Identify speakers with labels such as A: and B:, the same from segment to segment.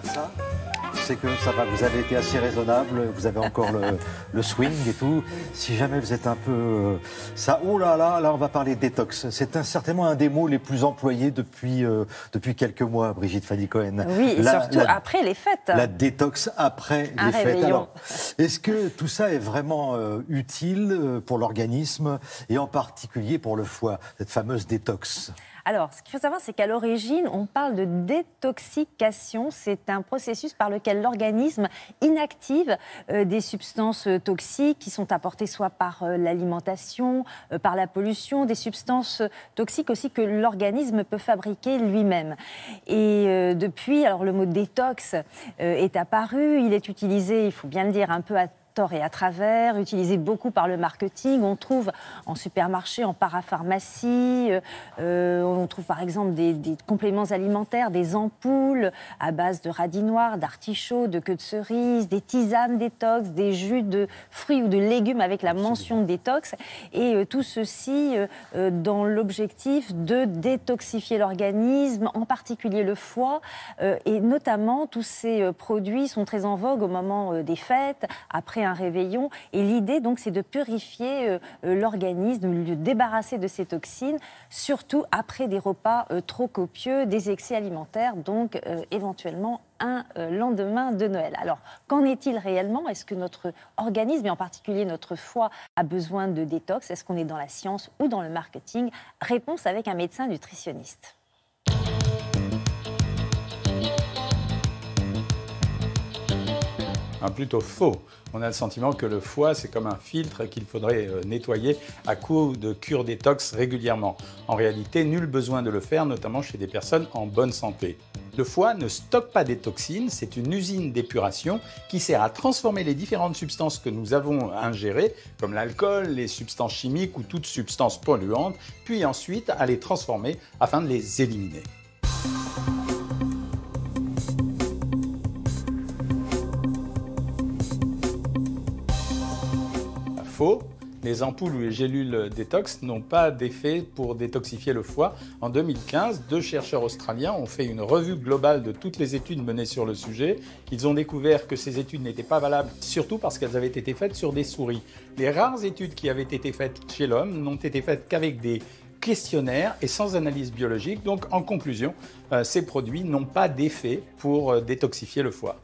A: faire ça, c'est que ça va, vous avez été assez raisonnable, vous avez encore le swing et tout. Si jamais vous êtes un peu... ça, oh là là, là on va parler de détox. C'est certainement un des mots les plus employés depuis quelques mois, Brigitte Fanny-Cohen.
B: Oui, et surtout après les fêtes.
A: La détox après les fêtes. Alors, est-ce que tout ça est vraiment utile pour l'organisme et en particulier pour le foie, cette fameuse détox ?
B: Alors, ce qu'il faut savoir, c'est qu'à l'origine, on parle de détoxication. C'est un processus par lequel l'organisme inactive des substances toxiques qui sont apportées soit par l'alimentation, par la pollution, des substances toxiques aussi que l'organisme peut fabriquer lui-même. Et depuis, alors le mot détox est apparu. Il est utilisé, il faut bien le dire, un peu à tort et à travers, utilisé beaucoup par le marketing. On trouve en supermarché, en parapharmacie, on trouve par exemple des compléments alimentaires, des ampoules à base de radis noirs, d'artichauts, de queue de cerise, des tisanes détox, des jus de fruits ou de légumes avec la mention détox. Et tout ceci dans l'objectif de détoxifier l'organisme, en particulier le foie. Et notamment, tous ces produits sont très en vogue au moment des fêtes, après un réveillon. Et l'idée, donc, c'est de purifier l'organisme, de le débarrasser de ces toxines, surtout après des repas trop copieux, des excès alimentaires, donc éventuellement un lendemain de Noël. Alors, qu'en est-il réellement ? Est-ce que notre organisme, et en particulier notre foie, a besoin de détox ? Est-ce qu'on est dans la science ou dans le marketing ? Réponse avec un médecin nutritionniste.
C: Plutôt faux. On a le sentiment que le foie, c'est comme un filtre qu'il faudrait nettoyer à coup de cure détox régulièrement. En réalité, nul besoin de le faire, notamment chez des personnes en bonne santé. Le foie ne stocke pas des toxines, c'est une usine d'épuration qui sert à transformer les différentes substances que nous avons ingérées, comme l'alcool, les substances chimiques ou toute substance polluante, puis ensuite à les transformer afin de les éliminer. Faux. Les ampoules ou les gélules détox n'ont pas d'effet pour détoxifier le foie. En 2015, 2 chercheurs australiens ont fait une revue globale de toutes les études menées sur le sujet. Ils ont découvert que ces études n'étaient pas valables, surtout parce qu'elles avaient été faites sur des souris. Les rares études qui avaient été faites chez l'homme n'ont été faites qu'avec des questionnaires et sans analyse biologique. Donc, en conclusion, ces produits n'ont pas d'effet pour détoxifier le foie.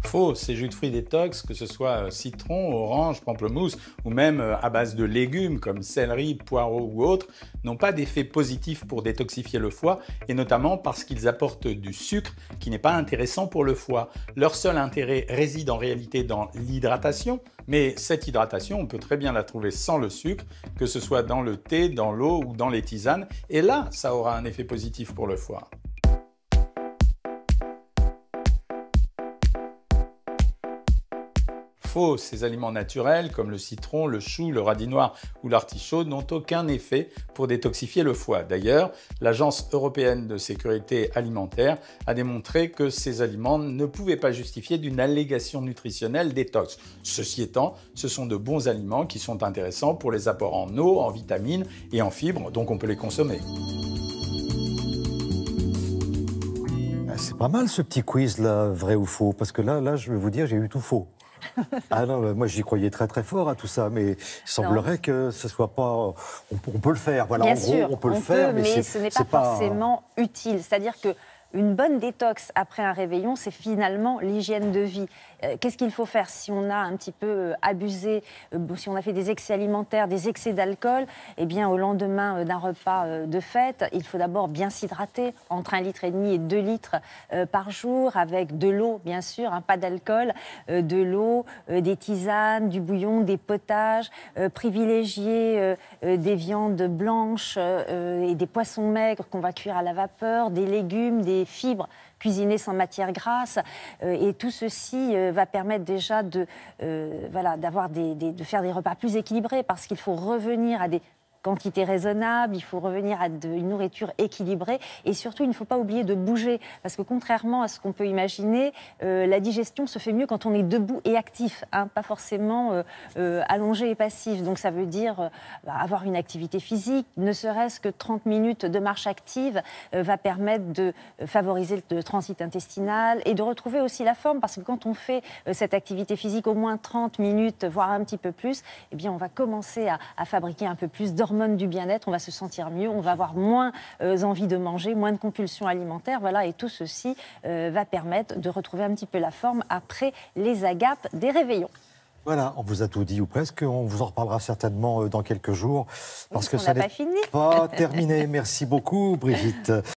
C: Faux, ces jus de fruits détox, que ce soit citron, orange, pamplemousse ou même à base de légumes comme céleri, poireaux ou autres, n'ont pas d'effet positif pour détoxifier le foie et notamment parce qu'ils apportent du sucre qui n'est pas intéressant pour le foie. Leur seul intérêt réside en réalité dans l'hydratation, mais cette hydratation, on peut très bien la trouver sans le sucre, que ce soit dans le thé, dans l'eau ou dans les tisanes, et là, ça aura un effet positif pour le foie. Faux, ces aliments naturels comme le citron, le chou, le radis noir ou l'artichaut n'ont aucun effet pour détoxifier le foie. D'ailleurs, l'Agence européenne de sécurité alimentaire a démontré que ces aliments ne pouvaient pas justifier d'une allégation nutritionnelle détox. Ceci étant, ce sont de bons aliments qui sont intéressants pour les apports en eau, en vitamines et en fibres, donc on peut les consommer.
A: C'est pas mal ce petit quiz là, vrai ou faux, parce que là, je vais vous dire, j'ai eu tout faux. Ah non, moi j'y croyais très très fort à tout ça, mais il semblerait que ce soit pas... On peut le faire, voilà,
B: bien
A: en
B: sûr,
A: gros on peut le faire,
B: mais ce n'est pas forcément utile. C'est-à-dire que une bonne détox après un réveillon, c'est finalement l'hygiène de vie. Qu'est-ce qu'il faut faire si on a un petit peu abusé, si on a fait des excès alimentaires, des excès d'alcool? Eh bien, au lendemain d'un repas de fête, il faut d'abord bien s'hydrater, entre 1,5 litre et 2 litres par jour, avec de l'eau, bien sûr, pas d'alcool, de l'eau, des tisanes, du bouillon, des potages, privilégier des viandes blanches et des poissons maigres qu'on va cuire à la vapeur, des légumes, des fibres cuisinées sans matière grasse, et tout ceci va permettre déjà de faire des repas plus équilibrés, parce qu'il faut revenir à des quantité raisonnable, il faut revenir à une nourriture équilibrée et surtout, il ne faut pas oublier de bouger parce que contrairement à ce qu'on peut imaginer, la digestion se fait mieux quand on est debout et actif, hein, pas forcément allongé et passif. Donc ça veut dire avoir une activité physique, ne serait-ce que 30 minutes de marche active va permettre de favoriser le transit intestinal et de retrouver aussi la forme parce que quand on fait cette activité physique au moins 30 minutes, voire un petit peu plus, eh bien on va commencer à fabriquer un peu plus d'hormones du bien-être, on va se sentir mieux, on va avoir moins envie de manger, moins de compulsions alimentaires, voilà, et tout ceci va permettre de retrouver un petit peu la forme après les agapes des réveillons.
A: Voilà, on vous a tout dit ou presque. On vous en reparlera certainement dans quelques jours. Parce que
B: ça n'est pas terminé.
A: Merci beaucoup, Brigitte.